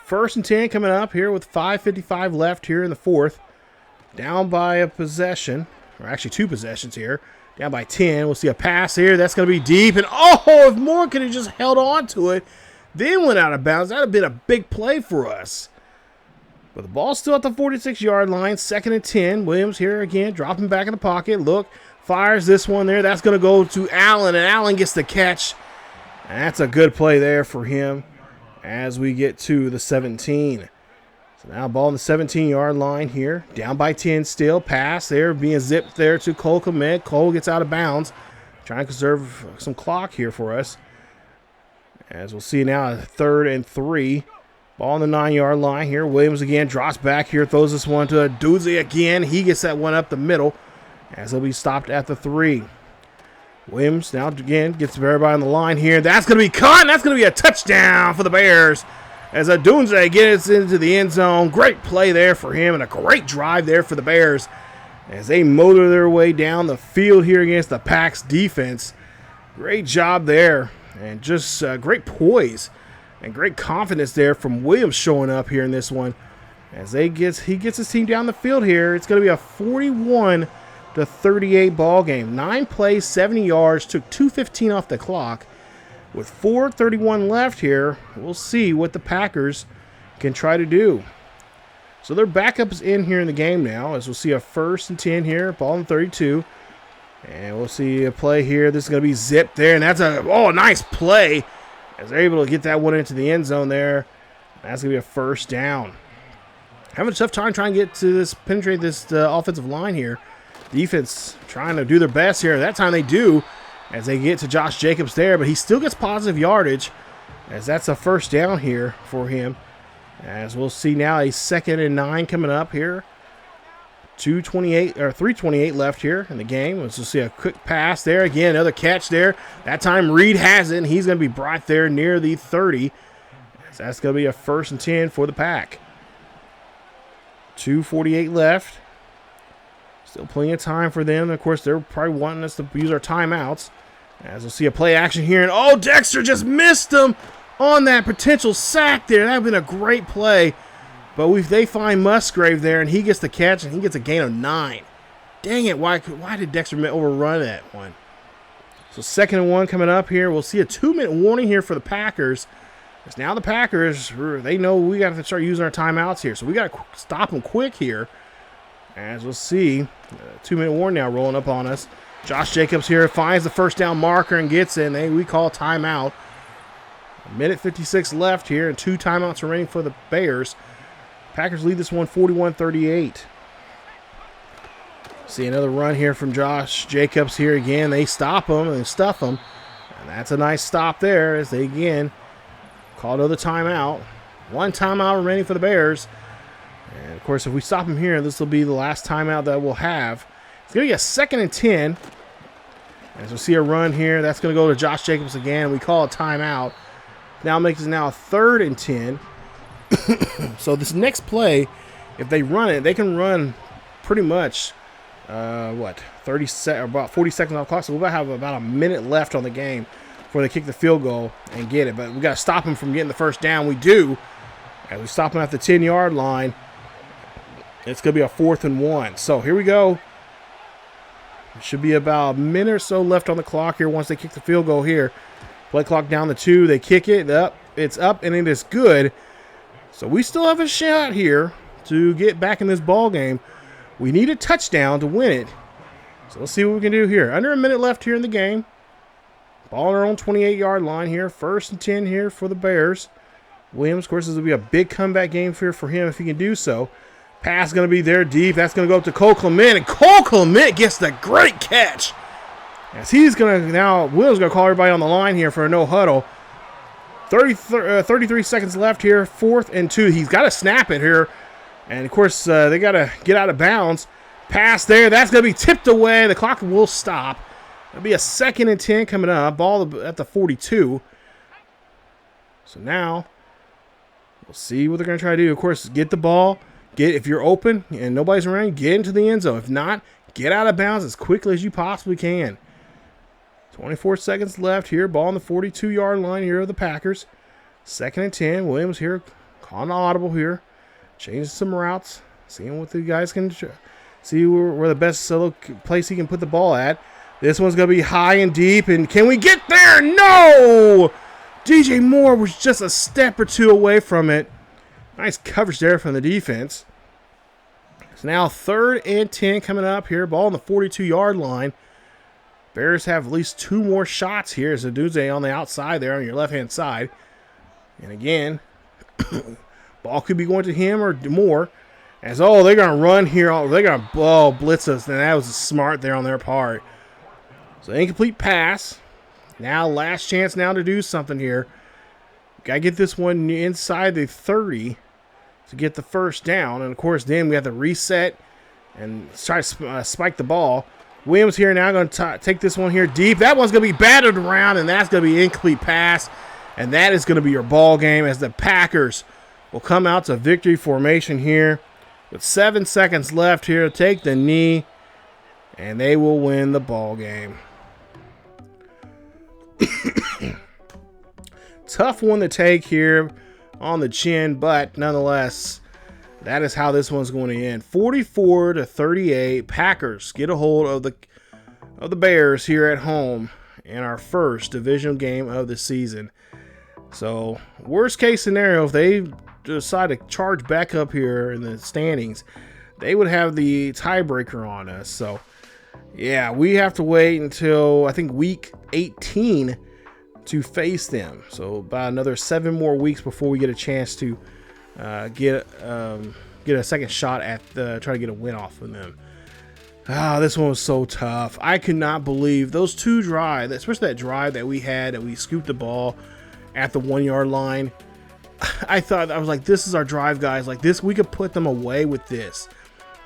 1st and 10 coming up here with 5:55 left here in the 4th. Down by a possession, or actually 2 possessions here. Down by 10. We'll see a pass here. That's going to be deep. And if Moore could have just held on to it, then went out of bounds, that would have been a big play for us. But the ball's still at the 46-yard line. 2nd and 10. Williams here again, dropping back in the pocket. Look. Fires this one there. That's going to go to Allen, and Allen gets the catch. And that's a good play there for him as we get to the 17. So now ball on the 17-yard line here. Down by 10 still. Pass there being zipped there to Cole Clement. Cole gets out of bounds. Trying to conserve some clock here for us. As we'll see now, 3rd and 3. Ball on the 9-yard line here. Williams again drops back here. Throws this one to Doozy again. He gets that one up the middle, as he'll be stopped at the 3. Williams now again gets everybody on the line here. That's going to be caught, and that's going to be a touchdown for the Bears as Adunze gets into the end zone. Great play there for him, and a great drive there for the Bears as they motor their way down the field here against the Packs defense. Great job there, and just great poise and great confidence there from Williams showing up here in this one as he gets his team down the field here. It's going to be a 41-38 ball game. 9 plays, 70 yards, took 2:15 off the clock. With 4:31 left here, we'll see what the Packers can try to do. So their backup's in here in the game now, as we'll see a 1st and 10 here, ball on 32. And we'll see a play here. This is going to be zipped there, and that's a nice play as they're able to get that one into the end zone there. That's going to be a 1st down. Having a tough time trying to penetrate this offensive line here. Defense trying to do their best here. That time they do, as they get to Josh Jacobs there, but he still gets positive yardage, as that's a 1st down here for him. As we'll see now, a 2nd and 9 coming up here. 3:28 left here in the game. Let's just see a quick pass there. Again, another catch there. That time Reed has it, and he's going to be brought there near the 30. So that's going to be a 1st and 10 for the Pack. 2:48 left. Still plenty of time for them. Of course, they're probably wanting us to use our timeouts. As we'll see a play action here. And Dexter just missed him on that potential sack there. That would have been a great play. But they find Musgrave there, and he gets the catch, and he gets a gain of 9. Dang it, why did Dexter overrun that one? So 2nd and 1 coming up here. We'll see a 2-minute warning here for the Packers. Because now the Packers, they know we got to start using our timeouts here. So we got to stop them quick here. As we'll see, a 2-minute warning now rolling up on us. Josh Jacobs here finds the 1st down marker and gets in. We call timeout. 1:56 left here, and 2 timeouts remaining for the Bears. Packers lead this one 41-38. See another run here from Josh Jacobs here again. They stop him and stuff him. And that's a nice stop there as they again call another timeout. 1 timeout remaining for the Bears. And of course, if we stop him here, this will be the last timeout that we'll have. It's going to be a 2nd and 10. As we'll see a run here, that's going to go to Josh Jacobs again. We call a timeout. Now makes it now a 3rd and 10. So this next play, if they run it, they can run pretty much, about 40 seconds off clock. So we'll have about a minute left on the game before they kick the field goal and get it. But we got to stop them from getting the 1st down. We do. And we stop them at the 10-yard line. It's going to be a 4th and 1. So here we go. It should be about a minute or so left on the clock here once they kick the field goal here. Play clock down to 2. They kick it up. It's up, and it is good. So we still have a shot here to get back in this ball game. We need a touchdown to win it. So let's see what we can do here. Under a minute left here in the game. Ball on our own 28-yard line here. 1st and 10 here for the Bears. Williams, of course, this will be a big comeback game for him if he can do so. Pass going to be there deep. That's going to go up to Cole Clement. And Cole Clement gets the great catch. As he's going to now, Williams going to call everybody on the line here for a no huddle. 33 seconds left here. 4th and 2. He's got to snap it here. And, of course, they got to get out of bounds. Pass there. That's going to be tipped away. The clock will stop. It'll be a 2nd and 10 coming up. Ball at the 42. So now we'll see what they're going to try to do. Of course, get the ball. If you're open and nobody's around, get into the end zone. If not, get out of bounds as quickly as you possibly can. 24 seconds left here. Ball on the 42-yard line here of the Packers. 2nd and 10. Williams here calling audible here. Changing some routes. Seeing what the guys can see where the best place he can put the ball at. This one's going to be high and deep. And can we get there? No! DJ Moore was just a step or two away from it. Nice coverage there from the defense. So now 3rd and 10 coming up here. Ball on the 42-yard line. Bears have at least 2 more shots here. As Aduze on the outside there on your left-hand side. And again, ball could be going to him or Moore. As, they're going to run here. They're going to blitz us. And that was smart there on their part. So incomplete pass. Now last chance now to do something here. Got to get this one inside the 30 to get the 1st down. And, of course, then we have to reset and try to spike the ball. Williams here now going to take this one here deep. That one's going to be battered around, and that's going to be an incomplete pass. And that is going to be your ball game as the Packers will come out to victory formation here with 7 seconds left here. Take the knee, and they will win the ball game. Tough one to take here on the chin, but nonetheless, that is how this one's going to end. 44-38. Packers get a hold of the Bears here at home in our first divisional game of the season. So, worst case scenario, if they decide to charge back up here in the standings, they would have the tiebreaker on us. So, yeah, we have to wait until, I think, week 18 to face them. So about another 7 more weeks before we get a chance to get a second shot at try to get a win off of them. This one was so tough. I could not believe those 2 drives, especially that drive that we had, that we scooped the ball at the 1-yard line. I was like, this is our drive, guys. Like this, we could put them away with this,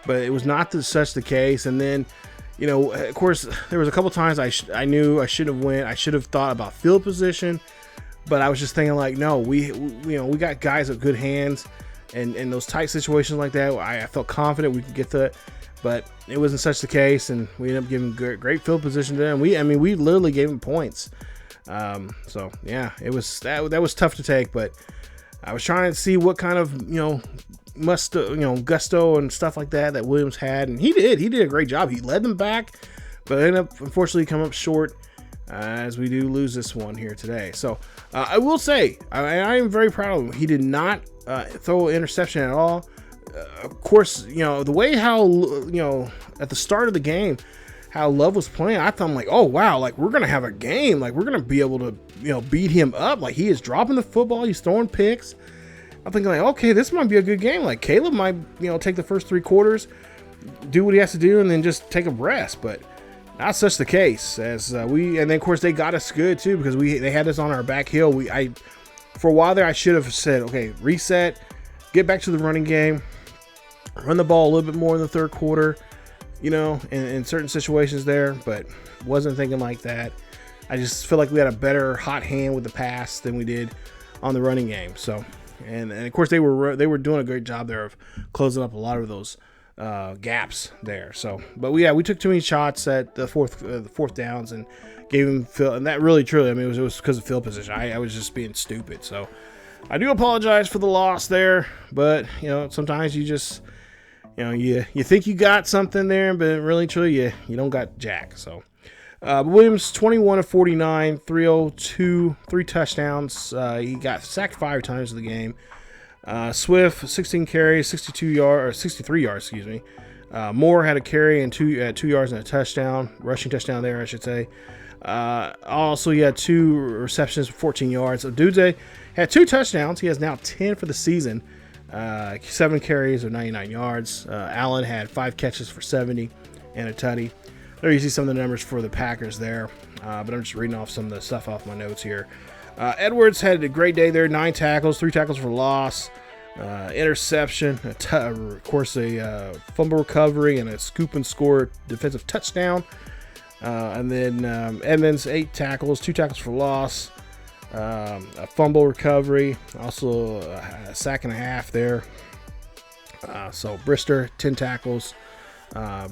but it was not such the case. And then, you know, of course, there was a couple times I knew I should have went. I should have thought about field position, but I was just thinking like, no, we got guys with good hands, and in those tight situations like that, I felt confident we could get to it, but it wasn't such the case, and we ended up giving great field position to them. We literally gave them points. So yeah, it was that was tough to take, but I was trying to see what kind of gusto and stuff like that Williams had, and he did a great job. He led them back, but ended up unfortunately come up short as we do lose this one here today. So I will say I am very proud of him. He did not throw an interception at all. Of course, the way how at the start of the game how Love was playing, I thought, I'm like, oh wow, like we're gonna have a game, like we're gonna be able to beat him up. Like he is dropping the football, he's throwing picks. I'm thinking like, okay, this might be a good game. Like Caleb might, take the first 3 quarters, do what he has to do, and then just take a rest. But not such the case. And then of course they got us good too, because they had us on our back heel. For a while there, I should have said, okay, reset, get back to the running game, run the ball a little bit more in the 3rd quarter, in certain situations there. But wasn't thinking like that. I just feel like we had a better hot hand with the pass than we did on the running game. So. And of course they were doing a great job there of closing up a lot of those gaps there. So, but we took too many shots at the fourth downs and gave him field, and that really truly, it was because of field position. I was just being stupid. So, I do apologize for the loss there, but sometimes you just you think you got something there, but really truly you don't got jack. So. Williams 21 of 49, 302, 3 touchdowns. He got sacked 5 times in the game. Swift, 16 carries, 63 yards, excuse me. Moore had a carry and 2 yards and a touchdown, rushing touchdown there, I should say. Also, he had 2 receptions for 14 yards. So Dude had 2 touchdowns. He has now 10 for the season. 7 carries of 99 yards. Allen had 5 catches for 70 and a tutty. There you see some of the numbers for the Packers there. But I'm just reading off some of the stuff off my notes here. Edwards had a great day there. 9 tackles, 3 tackles for loss. Interception, of course, a fumble recovery, and a scoop and score defensive touchdown. And then Edmonds, 8 tackles, 2 tackles for loss, a fumble recovery, also a sack and a half there. So Brister, 10 tackles.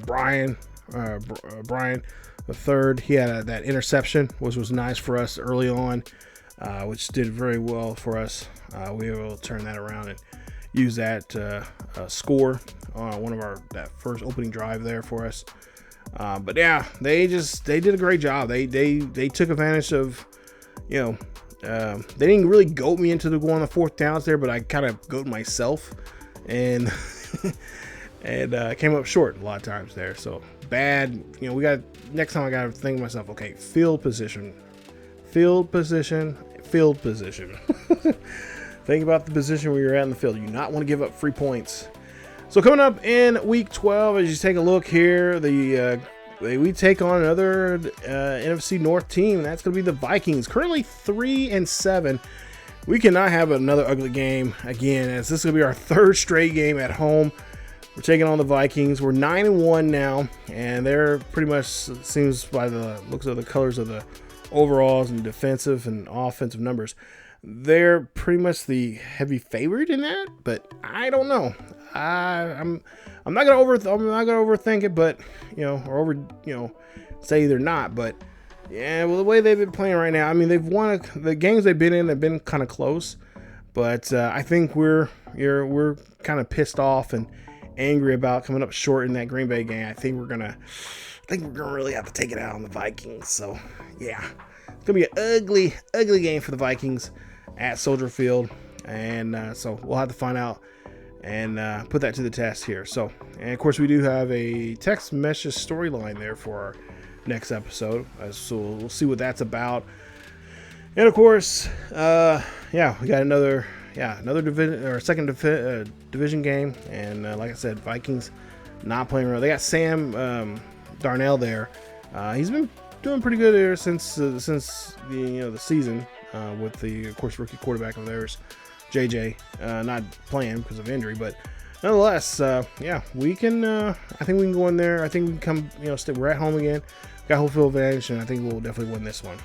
Brian, the third, he had that interception, which was nice for us early on, which did very well for us. We were able to turn that around and use that score on one of that first opening drive there for us. But yeah, they did a great job. They took advantage of, they didn't really goat me into going on the 4th downs there, but I kind of goat myself and and came up short a lot of times there. So bad. Next time I got to think to myself, okay, field position. Think about the position where you're at in the field. You do not want to give up free points. So coming up in week 12, as you take a look here, we take on another NFC North team, and that's going to be the Vikings. Currently 3-7. We cannot have another ugly game again, as this is going to be our 3rd straight game at home. We're taking on the Vikings. We're 9-1 now, and they're pretty much, seems by the looks of the colors of the overalls and defensive and offensive numbers, they're pretty much the heavy favorite in that, but I don't know. I'm not gonna overthink it, but say they're not. But yeah, well, the way they've been playing right now, I mean, they've won the games they've been in. They've been kind of close, but I think we're kind of pissed off and angry about coming up short in that Green Bay game. I think we're gonna really have to take it out on the Vikings. So yeah, it's gonna be an ugly game for the Vikings at Soldier Field, and so we'll have to find out and put that to the test here. So, and of course, we do have a text message storyline there for our next episode, so we'll see what that's about. And of course, we got another division or second division game, and like I said, Vikings not playing well. They got Sam Darnell there. He's been doing pretty good there since the season, with the, of course, rookie quarterback of theirs, JJ, not playing because of injury, but nonetheless, we can. I think we can go in there. I think we can come. We're at home again. Got home field advantage, and I think we'll definitely win this one.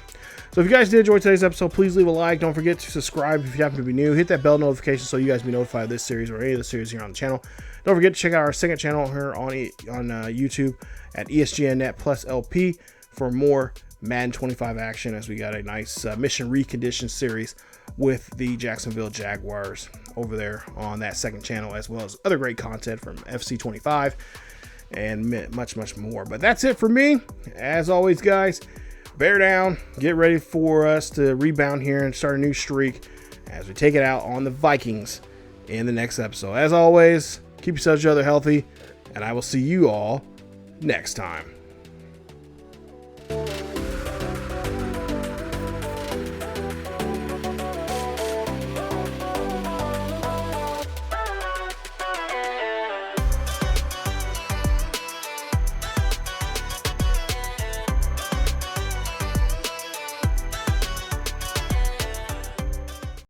So if you guys did enjoy today's episode, please leave a like. Don't forget to subscribe if you happen to be new. Hit that bell notification so you guys be notified of this series or any of the series here on the channel. Don't forget to check out our second channel here on YouTube at ESGNet plus LP for more Madden 25 action, as we got a nice mission recondition series with the Jacksonville Jaguars over there on that second channel, as well as other great content from FC 25 and much more. But that's it for me. As always, guys, bear down, get ready for us to rebound here and start a new streak as we take it out on the Vikings in the next episode. As always, keep yourselves each other healthy, and I will see you all next time.